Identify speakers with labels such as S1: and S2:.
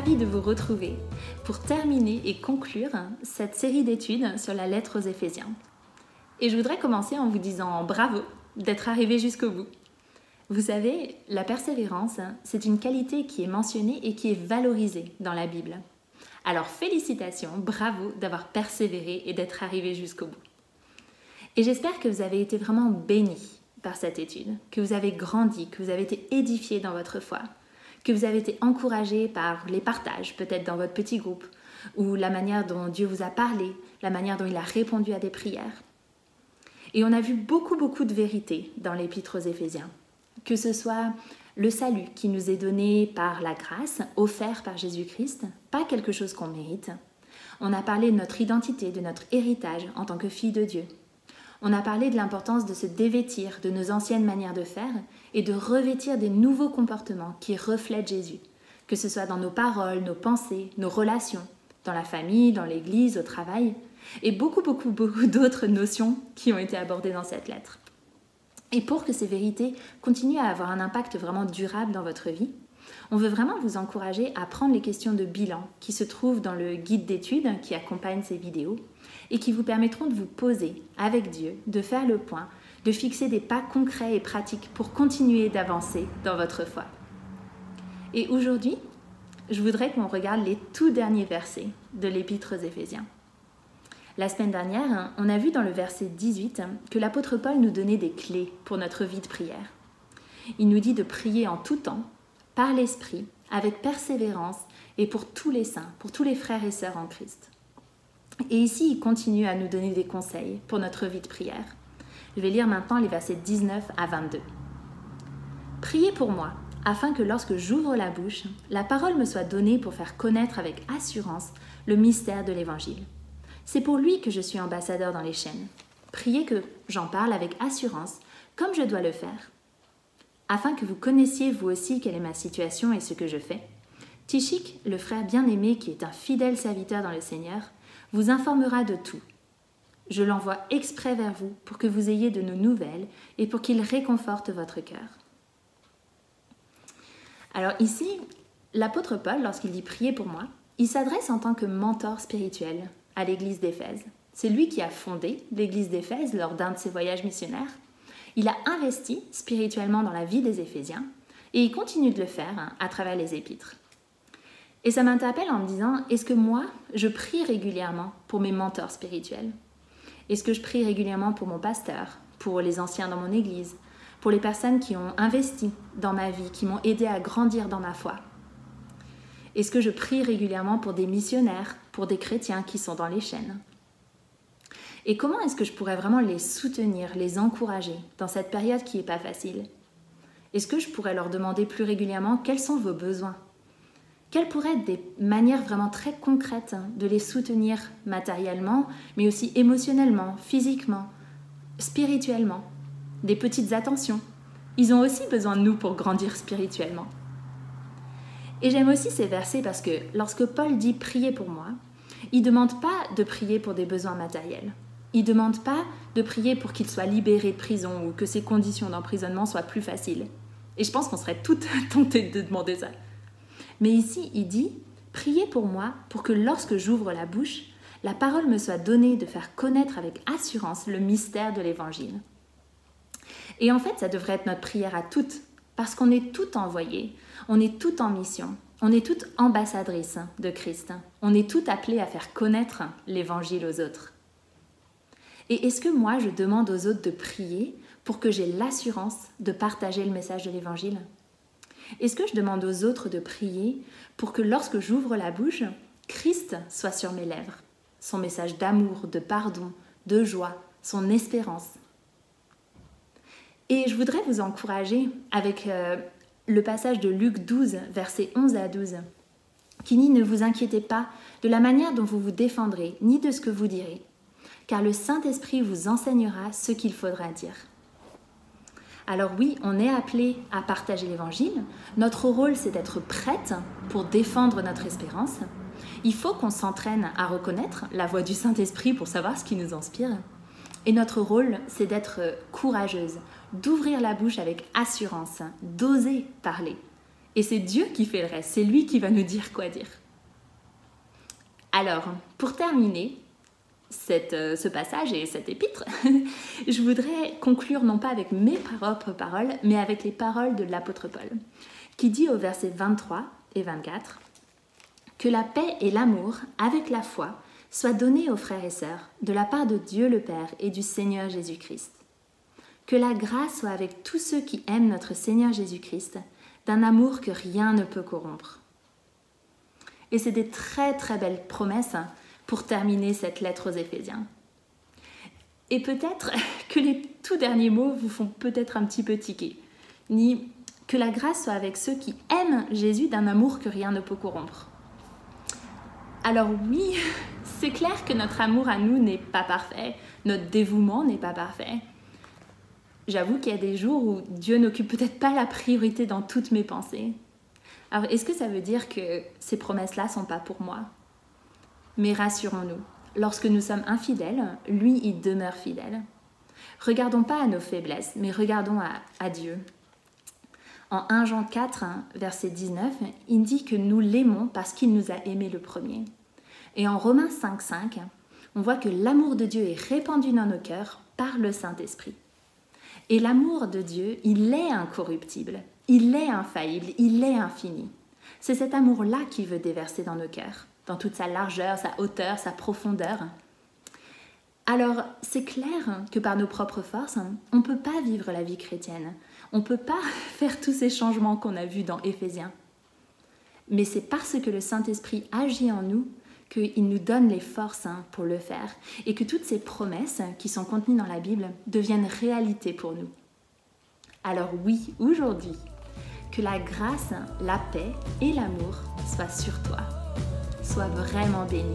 S1: ravie de vous retrouver pour terminer et conclure cette série d'études sur la lettre aux Éphésiens. Et je voudrais commencer en vous disant bravo d'être arrivé jusqu'au bout. Vous savez, la persévérance, c'est une qualité qui est mentionnée et qui est valorisée dans la Bible. Alors félicitations, bravo d'avoir persévéré et d'être arrivé jusqu'au bout. Et j'espère que vous avez été vraiment bénis par cette étude, que vous avez grandi, que vous avez été édifiés dans votre foi, que vous avez été encouragés par les partages, peut-être dans votre petit groupe, ou la manière dont Dieu vous a parlé, la manière dont il a répondu à des prières. Et on a vu beaucoup de vérités dans l'épître aux Éphésiens, que ce soit le salut qui nous est donné par la grâce, offert par Jésus-Christ, pas quelque chose qu'on mérite. On a parlé de notre identité, de notre héritage en tant que fille de Dieu. On a parlé de l'importance de se dévêtir de nos anciennes manières de faire et de revêtir des nouveaux comportements qui reflètent Jésus, que ce soit dans nos paroles, nos pensées, nos relations, dans la famille, dans l'église, au travail, et beaucoup d'autres notions qui ont été abordées dans cette lettre. Et pour que ces vérités continuent à avoir un impact vraiment durable dans votre vie, on veut vraiment vous encourager à prendre les questions de bilan qui se trouvent dans le guide d'études qui accompagne ces vidéos et qui vous permettront de vous poser avec Dieu, de faire le point, de fixer des pas concrets et pratiques pour continuer d'avancer dans votre foi. Et aujourd'hui, je voudrais qu'on regarde les tout derniers versets de l'épître aux Éphésiens. La semaine dernière, on a vu dans le verset 18 que l'apôtre Paul nous donnait des clés pour notre vie de prière. Il nous dit de prier en tout temps, par l'Esprit, avec persévérance et pour tous les saints, pour tous les frères et sœurs en Christ. Et ici, il continue à nous donner des conseils pour notre vie de prière. Je vais lire maintenant les versets 19 à 22. « Priez pour moi, afin que lorsque j'ouvre la bouche, la parole me soit donnée pour faire connaître avec assurance le mystère de l'Évangile. C'est pour lui que je suis ambassadeur dans les chaînes. Priez que j'en parle avec assurance, comme je dois le faire. Afin que vous connaissiez vous aussi quelle est ma situation et ce que je fais, Tychik, le frère bien-aimé qui est un fidèle serviteur dans le Seigneur, vous informera de tout. Je l'envoie exprès vers vous pour que vous ayez de nos nouvelles et pour qu'il réconforte votre cœur. » Alors ici, l'apôtre Paul, lorsqu'il dit « priez pour moi », il s'adresse en tant que mentor spirituel à l'église d'Éphèse. C'est lui qui a fondé l'église d'Éphèse lors d'un de ses voyages missionnaires. Il a investi spirituellement dans la vie des Éphésiens et il continue de le faire à travers les épîtres. Et ça m'interpelle en me disant, est-ce que moi, je prie régulièrement pour mes mentors spirituels? Est-ce que je prie régulièrement pour mon pasteur, pour les anciens dans mon église, pour les personnes qui ont investi dans ma vie, qui m'ont aidé à grandir dans ma foi? Est-ce que je prie régulièrement pour des missionnaires, pour des chrétiens qui sont dans les chaînes? Et comment est-ce que je pourrais vraiment les soutenir, les encourager dans cette période qui n'est pas facile? Est-ce que je pourrais leur demander plus régulièrement quels sont vos besoins? Quelles pourraient être des manières vraiment très concrètes de les soutenir matériellement, mais aussi émotionnellement, physiquement, spirituellement? Des petites attentions. Ils ont aussi besoin de nous pour grandir spirituellement. Et j'aime aussi ces versets parce que lorsque Paul dit « priez pour moi », il ne demande pas de prier pour des besoins matériels. Il ne demande pas de prier pour qu'il soit libéré de prison ou que ses conditions d'emprisonnement soient plus faciles. Et je pense qu'on serait toutes tentées de demander ça. Mais ici, il dit « priez pour moi pour que lorsque j'ouvre la bouche, la parole me soit donnée de faire connaître avec assurance le mystère de l'Évangile. » Et en fait, ça devrait être notre prière à toutes, parce qu'on est toutes envoyées, on est toutes en mission, on est toutes ambassadrices de Christ, on est toutes appelées à faire connaître l'Évangile aux autres. Et est-ce que moi, je demande aux autres de prier pour que j'ai l'assurance de partager le message de l'Évangile? Est-ce que je demande aux autres de prier pour que lorsque j'ouvre la bouche, Christ soit sur mes lèvres, son message d'amour, de pardon, de joie, son espérance? Et je voudrais vous encourager avec le passage de Luc 12, versets 11 à 12, qui dit « Ne vous inquiétez pas de la manière dont vous vous défendrez, ni de ce que vous direz, car le Saint-Esprit vous enseignera ce qu'il faudra dire. » Alors oui, on est appelé à partager l'Évangile. Notre rôle, c'est d'être prête pour défendre notre espérance. Il faut qu'on s'entraîne à reconnaître la voix du Saint-Esprit pour savoir ce qui nous inspire. Et notre rôle, c'est d'être courageuse, d'ouvrir la bouche avec assurance, d'oser parler Et c'est Dieu qui fait le reste, c'est lui qui va nous dire quoi dire. Alors, pour terminer ce passage et cet épître, je voudrais conclure non pas avec mes propres paroles, mais avec les paroles de l'apôtre Paul, qui dit au verset 23 et 24 « Que la paix et l'amour, avec la foi, soient donnés aux frères et sœurs, de la part de Dieu le Père et du Seigneur Jésus-Christ. Que la grâce soit avec tous ceux qui aiment notre Seigneur Jésus-Christ, d'un amour que rien ne peut corrompre. » Et c'est des très très belles promesses pour terminer cette lettre aux Éphésiens. Et peut-être que les tout derniers mots vous font peut-être un petit peu tiquer. Ni que la grâce soit avec ceux qui aiment Jésus d'un amour que rien ne peut corrompre. Alors oui, c'est clair que notre amour à nous n'est pas parfait, notre dévouement n'est pas parfait. J'avoue qu'il y a des jours où Dieu n'occupe peut-être pas la priorité dans toutes mes pensées. Alors est-ce que ça veut dire que ces promesses-là ne sont pas pour moi ? Mais rassurons-nous, lorsque nous sommes infidèles, lui, il demeure fidèle. Regardons pas à nos faiblesses, mais regardons à Dieu. En 1 Jean 4, verset 19, il dit que nous l'aimons parce qu'il nous a aimés le premier. Et en Romains 5, 5, on voit que l'amour de Dieu est répandu dans nos cœurs par le Saint-Esprit. Et l'amour de Dieu, il est incorruptible, il est infaillible, il est infini. C'est cet amour-là qu'il veut déverser dans nos cœurs, dans toute sa largeur, sa hauteur, sa profondeur. Alors, c'est clair que par nos propres forces, on ne peut pas vivre la vie chrétienne. On ne peut pas faire tous ces changements qu'on a vus dans Éphésiens. Mais c'est parce que le Saint-Esprit agit en nous qu'il nous donne les forces pour le faire et que toutes ces promesses qui sont contenues dans la Bible deviennent réalité pour nous. Alors oui, aujourd'hui, que la grâce, la paix et l'amour soient sur toi. Sois vraiment béni.